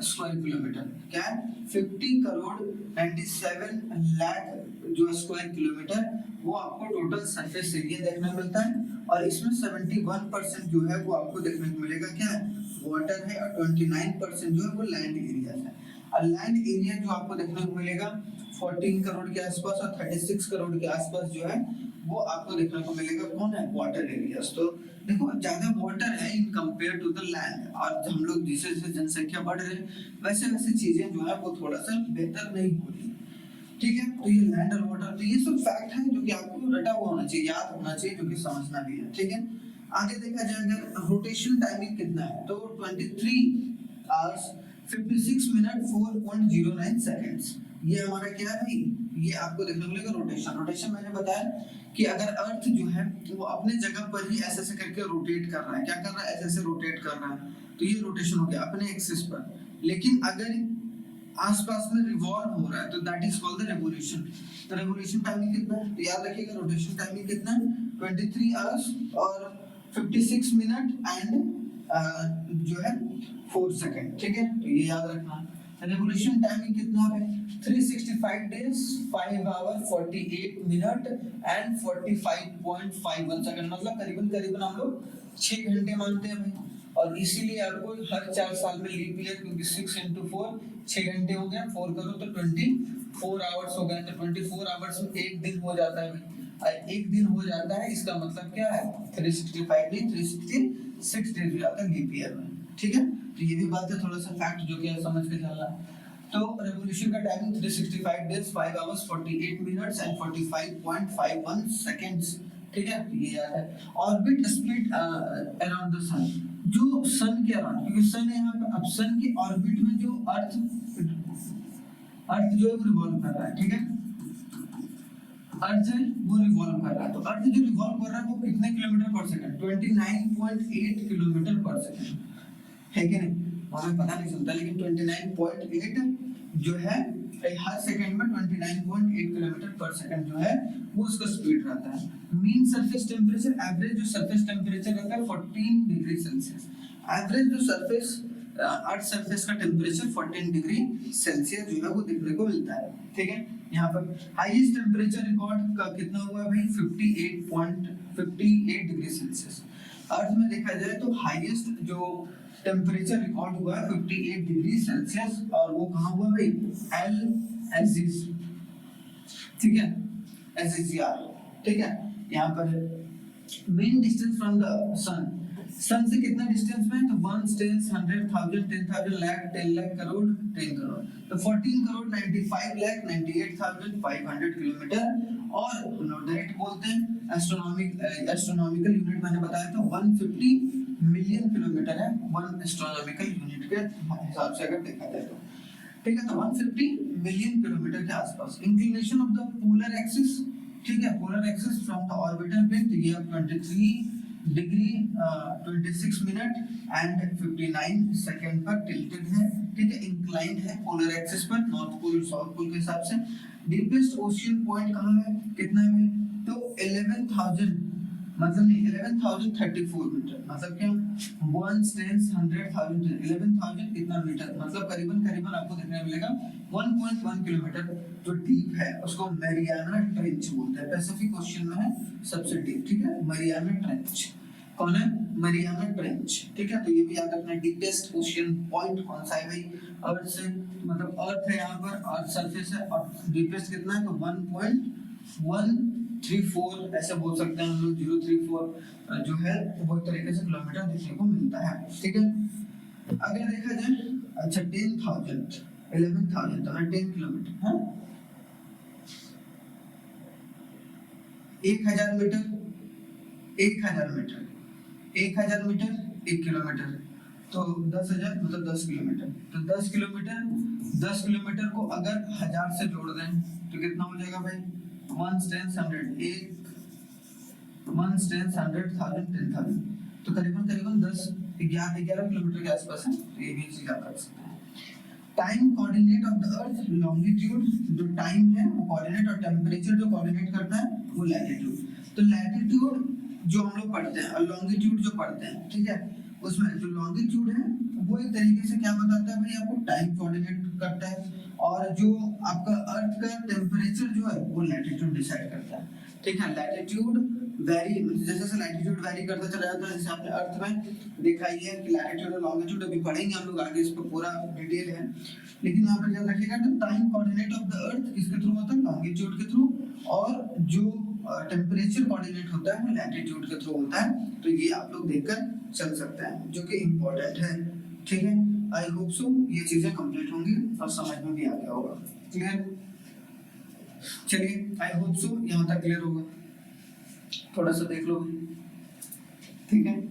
स्क्वायर किलोमीटर, क्या है? 50 करोड़ 97 लाख जो स्क्वायर किलोमीटर, वो आपको टोटल सरफेस एरिया देखने को मिलता है। और इसमें 71% जो है वो आपको देखने को मिलेगा क्या है? वाटर है, और 29% जो है वो लैंड एरिया है। और लैंड एरिया जो आपको देखने को मिलेगा 14 करोड़ के आसपास, और 36 करोड़ के आसपास जो है वो आपको देखने को मिलेगा कौन है? Water areas. तो देखो ज्यादा वाटर है in compare to the land, और हम लोग जैसे जैसे जनसंख्या बढ़ रही है वैसे वैसे चीजें जो है वो थोड़ा सा बेहतर नहीं हो रही, ठीक है। तो ये लैंड और वाटर, तो ये सब फैक्ट है जो कि आपको रटा हुआ होना चाहिए, याद होना चाहिए, जो कि समझना भी है, ठीक है। आगे देखा जाए अगर रोटेशन टाइमिंग कितना है, तो 23 आवर्स 56 मिनट 4.09 सेकंड्स, ये हमारा क्या है भाई? ये आपको देखने को मिलेगा रोटेशन मैंने बताया कि अगर अर्थ जो है वो अपने जगह पर ही ऐसे ऐसे करके रोटेट कर रहा है, क्या कर रहा है? ऐसे ऐसे रोटेट कर रहा है, तो ये रोटेशन हो गया अपने एक्सिस पर। लेकिन अगर आसपास में रिवॉल्व हो रहा है तो that is called the revolution. तो रेवोल्यूशन टाइमिंग कितना है? तो याद रखिएगा रोटेशन टाइमिंग कितना है? 23 आवर्स और 56 मिनट एंड जो है 4 सेकंड, ठीक है। तो ये याद रखना। रेवोल्यूशन टाइमिंग कितना है? 365 days 5 hour 48 minute and 45.51 second, मतलब करीबन हम लोग 6 घंटे मानते हैं भाई। और इसीलिए आपको हर 4 साल में लीप ईयर, क्योंकि 6 into 4 6 घंटे हो गए, 4 करो तो 24 आवर्स हो गए, तो 24 आवर्स में एक दिन हो जाता है भाई। और एक दिन हो जाता है इसका मतलब क्या है? 365 नहीं 366 डेज हो जाता है लीप ईयर में, ठीक है। तो ये भी बात है, थोड़ा सा फैक्ट जो कि समझ के चलना। तो रेवोल्यूशन का timing 365 days 5 hours 48 minutes and 45.51 seconds, ठीक है। तो ये याद है। ऑर्बिट स्प्लिट अराउंड द सन, जो सन के अराउंड, क्योंकि सन है यहाँ पे, अब सन के ऑर्बिट में जो अर्थ जो है वो रिवॉल्व कर रहा है, ठीक है। अर्थ है वो रिवॉल्व कर रहा है, तो अर्थ जो रिवॉल्व कर रहा है वो कितने किलोमीटर पर सेकंड, 29.8 किलोमीटर पर सेकंड, है कि नहीं? हमें पता नहीं चलता, लेकिन 29.8 जो है हर सेकंड में 29.8 किलोमीटर पर सेकंड जो है वो उसका स्पीड रहता है। मीन सरफेस टेम्परेचर, एवरेज जो सरफेस टेम्परेचर रहता है 14 डिग्री सेल्सियस। एवरेज जो सरफेस अर्थ सरफेस का टेम्परेचर 14 डिग्री सेल्सियस जो है वो देखने को मिलता है, ठीक है। यहाँ पर हाईएस्ट टेम्परेचर रिकॉर्ड का कितना हुआ भाई, 58 डिग्री सेल्सियस। अर्थ में देखा जाए तो हाईएस्ट जो टेम्परेचर रिकॉर्ड हुआ है 58 डिग्री सेल्सियस, और वो कहाँ हुआ भाई, एल, ठीक है, SSR, ठीक है। यहाँ पर मेन डिस्टेंस फ्रॉम द सन, सन से कितना डिस्टेंस में है, तो 1 स्टेन्स 100,000 10,000 लाख 10 लाख करोड़ 10 करोड़, तो 14 करोड़ 95 लाख 98,500 किलोमीटर। और डायरेक्ट बोलते हैं एस्ट्रोनॉमिकल यूनिट मैंने बताया था 150 मिलियन किलोमीटर है, 1 एस्ट्रोनॉमिकल यूनिट के हिसाब से अगर देखा जाए तो, ठीक है। तो 150 मिलियन किलोमीटर के आसपास। Inclination of the polar axis, ठीक है, polar axis from the orbital plane, तो ये 23 डिग्री 26 मिनट एंड 59 सेकंड पर टिल्टेड है, ठीक है, इंक्लाइंड है पोलर एक्सिस पर, नॉर्थ पोल साउथ पोल के हिसाब से। डीपेस्ट ओशियन पॉइंट कहाँ है, कितना है, तो 11,000 मतलब नहीं 11,034 मीटर, मतलब क्या 1 स्टेन्स 100,000 11,000 कितना मीटर, मतलब करीबन करीबन आपको देखने मिलेगा 1.1 किलोमीटर जो डीप है उसको मैरियाना ट्रेंच बोलते हैं। पैसिफिक ओशियन में है सबसे डीप, ठीक है, मैरियाना ट्रेंच। कौन है, मैरियाना ट्रेंच, ठीक है। तो ये भी याद रखना। डीपेस्ट ओशियन पॉइंट कौन सा है भाई, अर्थ से, मतलब अर्थ है यहाँ पर, अर्थ सरफेस है, और डीपेस्ट कितना है, तो 1.134 ऐसे बोल सकते हैं हम लोग, 034 जो है वो एक तरीके से किलोमीटर देखने को मिलता है, ठीक है। अगर देखा जाए, अच्छा 10,000 11,000 तो 10 किलोमीटर है, 1,000 मीटर 1,000 मीटर 1,000 मीटर 1 किलोमीटर, तो 10,000 मतलब 10 किलोमीटर, तो 10 किलोमीटर को अगर 1000 से जोड़ दें तो कितना हो जाएगा भाई, 1 स्टेन्स 100 1 स्टेन्स 100,000 10,000, तो करीबन करीबन 11 किलोमीटर के आसपास है, तो ये भी चीज आप कर सकते हैं। Time coordinate of the earth, longitude जो टाइम है वो कोऑर्डिनेट, और टेम्परेचर जो कोऑर्डिनेट करता है वो लैटिट्यूड। तो लैटिट्यूड जो हम लोग पढ़ते हैं और लॉन्गिट्यूड जो पढ़ते हैं, ठीक है, उसमें जो लॉन्गिट्यूड है वो एक तरीके से क्या बताता है भाई, आपको टाइम कोऑर्डिनेट करता है, और जो आपका अर्थ का टेम्परेचर जो है वो लैटिट्यूड डिसाइड करता है, ठीक है। लैटिट्यूड वेरी, जैसे जैसे लैटिट्यूड वेरी करता चला जाता है, जैसे आपने अर्थ में देखा ही है कि लैटिट्यूड और लॉन्गिट्यूड अभी पढ़ेंगे हम लोग आगे, इस पर पूरा डिटेल है, लेकिन यहाँ पर याद रखिएगा तो टाइम कोऑर्डिनेट ऑफ द अर्थ किसके थ्रू होता है, लॉन्गिट्यूड के थ्रू, और जो टेम्परेचर कोऑर्डिनेट होता है वो लैटिट्यूड के थ्रू होता है। तो ये आप लोग देखकर चल सकते हैं, जो कि इम्पोर्टेंट है, ठीक है। आई होप सो ये चीजें कंप्लीट होंगी और समझ में भी आ गया होगा, क्लियर। चलिए आई होप सो यहाँ तक क्लियर होगा, थोड़ा सा देख लो, ठीक है।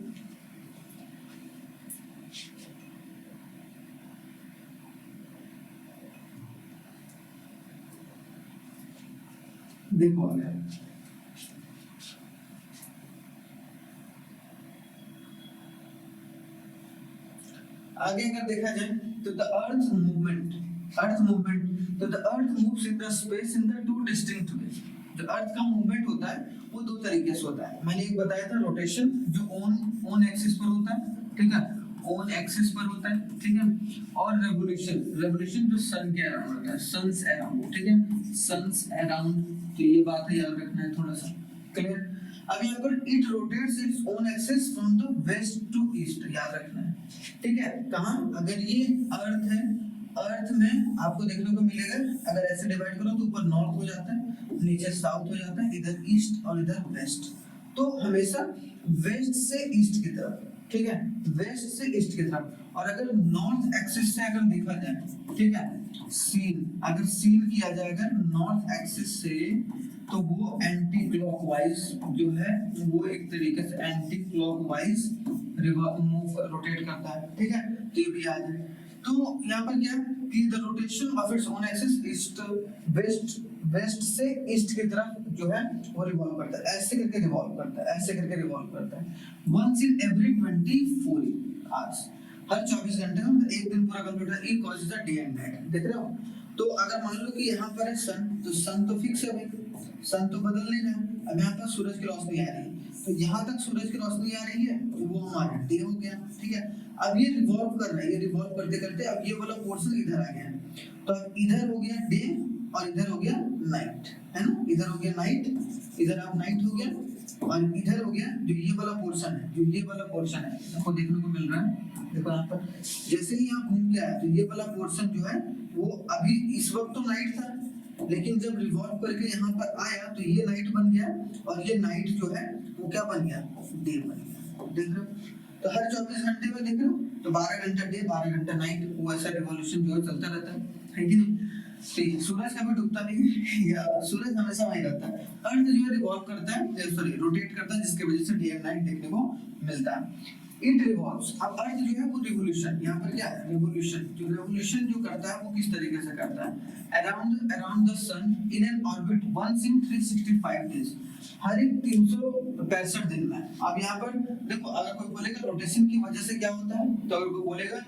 देखो आ गया, आगे अगर देखा जाए तो द अर्थ मूवमेंट, तो the Earth moves in the space in the 2 distinct way. जो अर्थ का मूवमेंट होता है वो 2 तरीके से होता है। मैंने एक बताया था रोटेशन जो ऑन एक्सिस पर होता है, ठीक है, ऑन एक्सिस पर होता है, ठीक है, और रेवोल्यूशन जो सन के अराउंड होता है, सन्स अराउंड, ठीक है, सन्स अराउंड। तो ये बात है, याद रखना है थोड़ा सा, क्लियर। अब यहाँ पर it rotates its own axis from the west to east, याद रखना है, ठीक है। कहाँ, अगर ये अर्थ है, अर्थ में आपको देखने को मिलेगा, अगर ऐसे डिवाइड करो तो ऊपर नॉर्थ हो जाता है, नीचे साउथ हो जाता है, इधर ईस्ट और इधर वेस्ट, तो हमेशा वेस्ट से ईस्ट की तरफ, ठीक है, वेस्ट से ईस्ट की तरफ। और अगर नॉर्थ एक्सिस से अगर देखा जाए, ठीक है, अगर सीन किया जाए अगर नॉर्थ एक्सिस से, तो वो एंटी क्लॉकवाइज जो है वो एक तरीके से एंटी क्लॉकवाइज रोटेट करता है, ठीक है। तो ये भी याद है। तो यहाँ पर क्या कि the rotation of its own axis east west से ईस्ट की तरफ जो है वो रिवॉल्व करता है, ऐसे करके रिवॉल्व करता है, ऐसे करके रिवॉल्व करता है वंस इन एवरी 24 आवर्स, हर 24 घंटे में, मतलब एक दिन पूरा कंप्लीट होता है। It causes the day and night, देख रहे हो। तो अगर मान लो कि यहाँ पर है सन, तो सन तो फिक्स है भाई, सन तो बदल नहीं रहा है। अब यहाँ पर सूरज की रोशनी आ रही है, तो यहाँ तक सूरज की रोशनी आ रही है, तो वो हमारा डे हो गया, ठीक है। अब ये रिवॉल्व कर रहा है, ये रिवॉल्व करते करते अब ये वाला पोर्शन इधर आ गया है, तो अब इधर हो गया डे और इधर हो गया नाइट, है ना। इधर हो गया नाइट, इधर अब नाइट हो गया, और इधर हो गया जो ये वाला पोर्शन है, जो ये वाला पोर्शन है आपको देखने को मिल रहा है। देखो यहाँ पर जैसे ही यहाँ घूम के आया, तो ये वाला पोर्शन जो है वो अभी इस वक्त तो नाइट था, लेकिन जब रिवॉल्व करके यहाँ पर आया तो ये नाइट बन गया, और ये नाइट जो है वो क्या बन गया, डे बन गया, देख रहे हो। तो हर 24 घंटे में देख रहे हो, तो 12 घंटा डे 12 घंटा नाइट, वो ऐसा रिवॉल्यूशन जो है चलता रहता है कि नहीं। तो सूरज कभी डूबता नहीं या सूरज हमेशा वहीं रहता है। अर्थ जो है रिवॉल्व करता है, सॉरी रोटेट करता है, जिसकी वजह से डे एंड नाइट देखने को मिलता है। इट रिवॉल्व्स, अब अर्थ जो है वो रिवोल्यूशन, यहाँ पर क्या है रिवोल्यूशन, जो रिवोल्यूशन जो करता है वो किस तरीके से करता है, around the sun in an orbit once in 365 days, हर एक 365 दिन में। अब यहाँ पर देखो, अगर कोई बोलेगा रोटेशन की वजह से क्या होता है, तो अगर कोई बोलेगा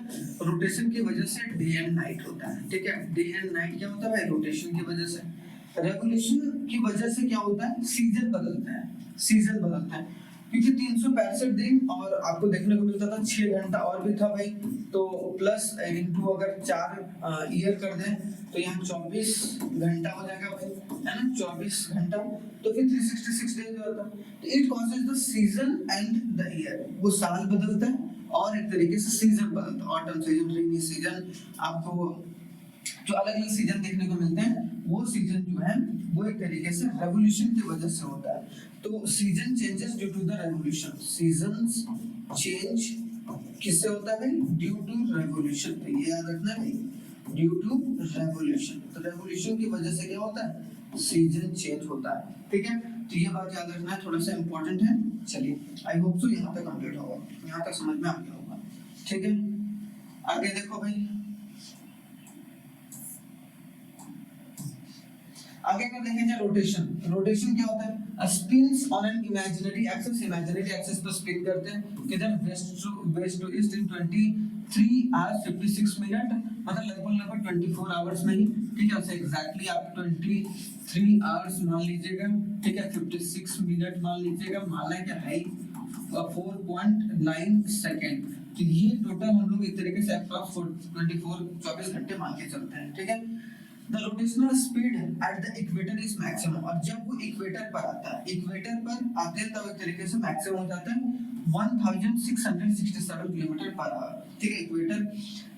रोटेशन की वजह से डे एंड नाइट होता है, ठीक है। डे एंड नाइट क्या होता है भाई, रोटेशन की वजह से। रेवोल्यूशन की वजह से क्या होता है, सीजन बदलता है, सीजन बदलता है, क्योंकि 365 दिन और आपको देखने को मिलता था 6 घंटा और भी था भाई, तो प्लस इनटू अगर 4 ईयर कर दें तो यहाँ 24 घंटा हो जाएगा भाई, है ना, 24 घंटा, तो फिर 366 डेज होता है। तो it causes the season and the year, वो साल बदलता है और एक तरीके से सीजन बदलता है, ऑटम सीजन, रेनी सीजन, आपको जो अलग अलग सीजन देखने को मिलते हैं, वो सीजन जो है वो एक तरीके से रेवोल्यूशन की वजह से होता है। तो season changes due to the revolution, seasons change किससे होता है भाई, ड्यू टू रेवोल्यूशन, तो ये याद रखना है, ड्यू टू रेवोल्यूशन। तो रेवोल्यूशन की वजह से क्या होता है, सीजन चेंज होता है, ठीक है। तो ये बात याद रखना है, थोड़ा सा इंपॉर्टेंट है। चलिए, आई होप सो यहाँ तक कंप्लीट होगा, यहाँ तक समझ में आ गया होगा, ठीक है। आगे देखो भाई, आगे अगर देखें जाए रोटेशन, रोटेशन क्या होता है, spins on an imaginary axis, imaginary axis पर स्पिन करते हैं किधर, west to east in 23 hours 56 minute, मतलब लगभग 24 आवर्स में ही, ठीक है। उसे एग्जैक्टली आप 23 आवर्स मान लीजिएगा, ठीक है, 56 मिनट मान लीजिएगा, माना क्या है 4.9 सेकेंड। तो ये टोटल हम लोग एक तरीके से अप्रॉक्स 24 घंटे मान के चलते हैं, ठीक है। The rotational speed at the equator is maximum, और जब वो इक्वेटर पर आता है, इक्वेटर पर आते हैं तब एक तरीके से मैक्सिमम हो जाता है 1667 किलोमीटर पर आवर, ठीक है, equator.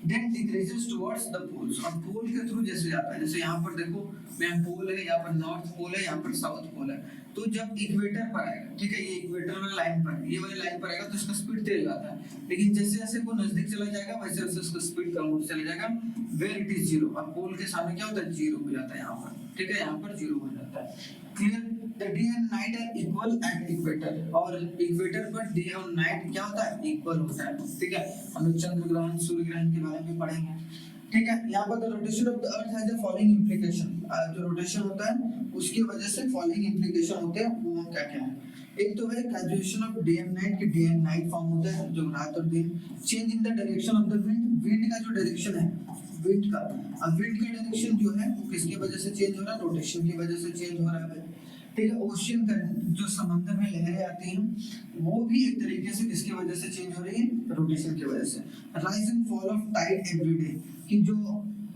Then decreases towards the poles, और पोल के थ्रू जैसे जाता है, जैसे यहाँ पर देखो यहाँ पोल है, यहाँ पर नॉर्थ पोल है, यहाँ पर साउथ पोल है, तो जब इक्वेटर पर आएगा, ठीक है, ये इक्वेटर वाली लाइन पर, ये वाली लाइन पर आएगा तो इसका स्पीड तेज आता है, लेकिन जैसे जैसे वो नजदीक चला जाएगा वैसे वैसे उसका स्पीड कम होता चला जाएगा, वेयर इट इज जीरो, और पोल के सामने क्या होता है, जीरो हो जाता है यहाँ पर, ठीक है, यहाँ पर जीरो हो जाता है, clear. The day and night are equal at equator, और इक्वेटर पर डे और नाइट क्या होता है, इक्वल होता है, ठीक है। हम लोग चंद्र ग्रहण, सूर्य ग्रहण के बारे में पढ़ेंगे, ठीक है। यहाँ पर the rotation of the earth has the following implication, जो रोटेशन होता है उसकी वजह से फॉलोइंग इंप्लीकेशन होते हैं, वो क्या क्या है। एक तो है conservation of day and night, के डे एंड नाइट फॉर्म होता है, जो रात और दिन। Change in the direction of the wind, wind का जो डायरेक्शन है, विंड का, अब विंड का डायरेक्शन जो है वो किसकी वजह से चेंज हो रहा है, रोटेशन की वजह से चेंज हो रहा है, ठीक है। ओशियन करंट, जो समंदर में लहरें आती हैं, वो भी एक तरीके से किसकी वजह से चेंज हो रही है, रोटेशन की वजह से। Rise and fall of tide every day, कि जो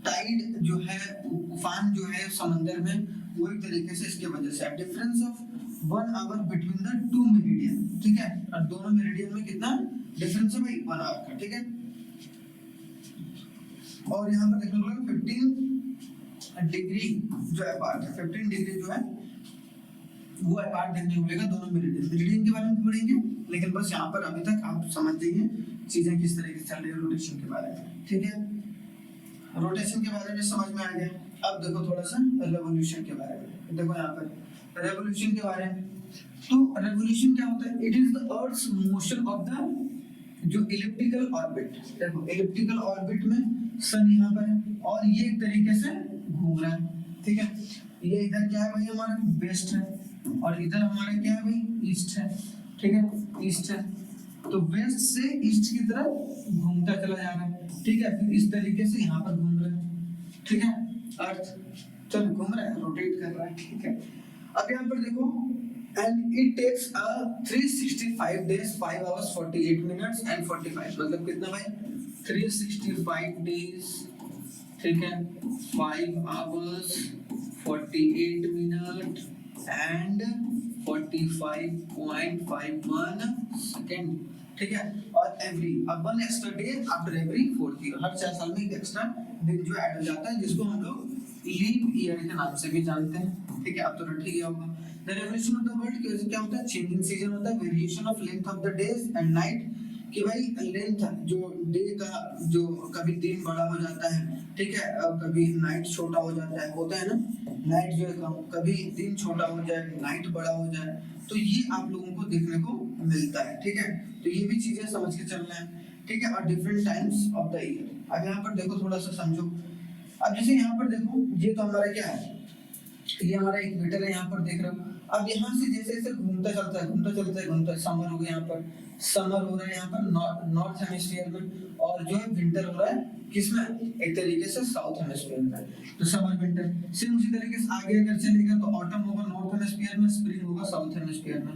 टाइड जो है, उफान जो है समंदर में, वो एक तरीके से इसके वजह से। Difference of 1 hour between the 2 meridian, ठीक है, और दोनों मेरिडियन में कितना डिफरेंस है भाई, 1 आवर का, ठीक है। और यहाँ पर देखने को 15 डिग्री जो है अपार्ट है, 15 डिग्री जो है वो अपार्ट देखने को मिलेगा दोनों मेरिडियन। मेरिडियन के बारे में पढ़ेंगे, लेकिन बस यहाँ पर अभी तक आप समझ जाइए चीजें किस तरीके से चल रही है रोटेशन के बारे में, ठीक है। रोटेशन के बारे में समझ में आ गया। अब देखो थोड़ा सा रेवोल्यूशन के बारे में, देखो यहाँ पर रेवोल्यूशन के बारे में। तो रेवोल्यूशन क्या होता है, it is the earth's motion of the जो इलिप्टिकल ऑर्बिट, देखो इलिप्टिकल ऑर्बिट में सन यहाँ पर है और ये एक तरीके से घूम रहा है, ठीक है। ये इधर क्या है भाई हमारा वेस्ट है और इधर हमारा क्या है भाई ईस्ट है, ठीक है, ईस्ट है। तो वेस्ट से ईस्ट की तरफ घूमता चला जा रहा है, ठीक है। फिर इस तरीके से यहाँ पर घूम रहा है, ठीक है। अर्थ चल घूम रहा है, रोटेट कर रहा है, ठीक है। अब यहाँ पर देखो and it takes a 365 days 5 hours 48 minutes and 45 मतलब कितना भाई 365 days, ठीक है, 5 hours 48 minutes and 45.51 सेकेंड, ठीक है। और एवरी अब 1 extra day after every 4 year, हर 4 साल में एक एक्स्ट्रा दिन जो ऐड हो जाता है जिसको हम लोग लीप ईयर के नाम से भी जानते हैं, ठीक है। अब तो रट ही गया होगा। The revolution of the world की वजह से क्या होता है, चेंजिंग सीजन होता है, variation of length of the days and night, कि भाई लेंथ जो डे का जो कभी दिन बड़ा हो जाता है, ठीक है, और कभी नाइट छोटा हो जाता है, होता है ना, नाइट जो है कभी दिन छोटा हो जाए नाइट बड़ा हो जाए, तो ये आप लोगों को देखने को मिलता है, ठीक है। तो ये भी चीजें समझ के चलना है, ठीक है। और different times of the year, अब यहाँ पर देखो थोड़ा सा समझो। अब जैसे यहाँ पर देखो ये तो हमारा क्या है, ये हमारा इक्वेटर है, यहाँ पर देख रहे हो। अब यहाँ से जैसे जैसे घूमता चलता है, समर हो गया, यहाँ पर समर हो रहा है यहाँ पर नॉर्थ हेमिस्फीयर में, और जो है विंटर हो रहा है किसमें, एक तरीके से साउथ हेमिस्फीयर में, तो समर विंटर। सेम उसी तरीके से आगे अगर चलेगा तो ऑटम होगा नॉर्थ हेमिस्फीयर में, स्प्रिंग होगा साउथ हेमिस्फीयर में,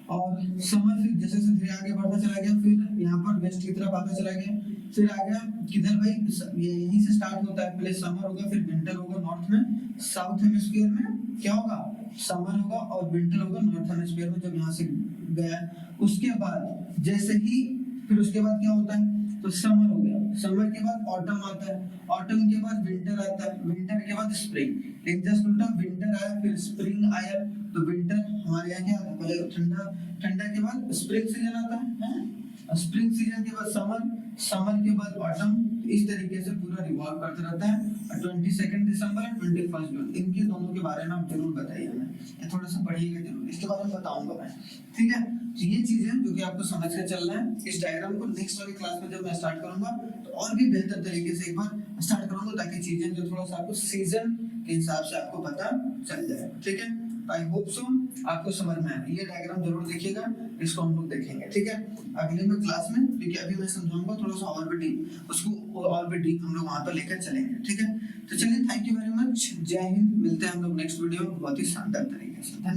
और समर फिर जैसे जैसे धीरे आगे बढ़ता चला गया, फिर यहाँ पर वेस्ट की तरफ आता चला गया, फिर आ गया किधर भाई, ये यहीं से स्टार्ट होता है, पहले समर होगा फिर विंटर होगा नॉर्थ में, साउथ हेमिस्फीयर में क्या होगा, समर होगा और विंटर होगा नॉर्थ हेमिस्फीयर में जब यहाँ से गया। उसके बाद जैसे ही फिर उसके बाद क्या होता है, तो समर हो गया, समर के बाद ऑटम आता है, ऑटम के बाद विंटर आता है, विंटर के बाद स्प्रिंग। एक जस्ट उल्टा, विंटर आया फिर स्प्रिंग आया, तो विंटर हमारे यहाँ क्या आता है, पहले ठंडा, ठंडा के बाद स्प्रिंग सीजन आता है, स्प्रिंग सीजन के बाद समर, समर के बाद ऑटम, इस तरीके से पूरा रिवॉल्व करता रहता है। 22 दिसंबर और 21 जून, इनके दोनों के बारे में आप जरूर बताइए हमें, थोड़ा सा पढ़िएगा जरूर, इसके बारे में बताऊंगा मैं, ठीक है। तो ये चीजें जो कि आपको समझ के चलना है। इस डायग्राम को नेक्स्ट वाली क्लास में जब मैं स्टार्ट करूंगा तो और भी बेहतर तरीके से एक बार स्टार्ट करूंगा, ताकि चीजें जो थोड़ा सा आपको सीजन के हिसाब से आपको पता चल जाए, ठीक है। आई होप सो आपको समझ में आए। ये डायग्राम जरूर देखिएगा, इसको हम लोग देखेंगे, ठीक है, अगले में क्लास में, क्योंकि अभी मैं समझाऊंगा थोड़ा सा और भी डीप, उसको और भी डीप हम लोग वहां पर लेकर चलेंगे, ठीक है। तो चलिए, थैंक यू वेरी मच, जय हिंद, मिलते हैं हम लोग नेक्स्ट वीडियो में बहुत ही शानदार तरीके से।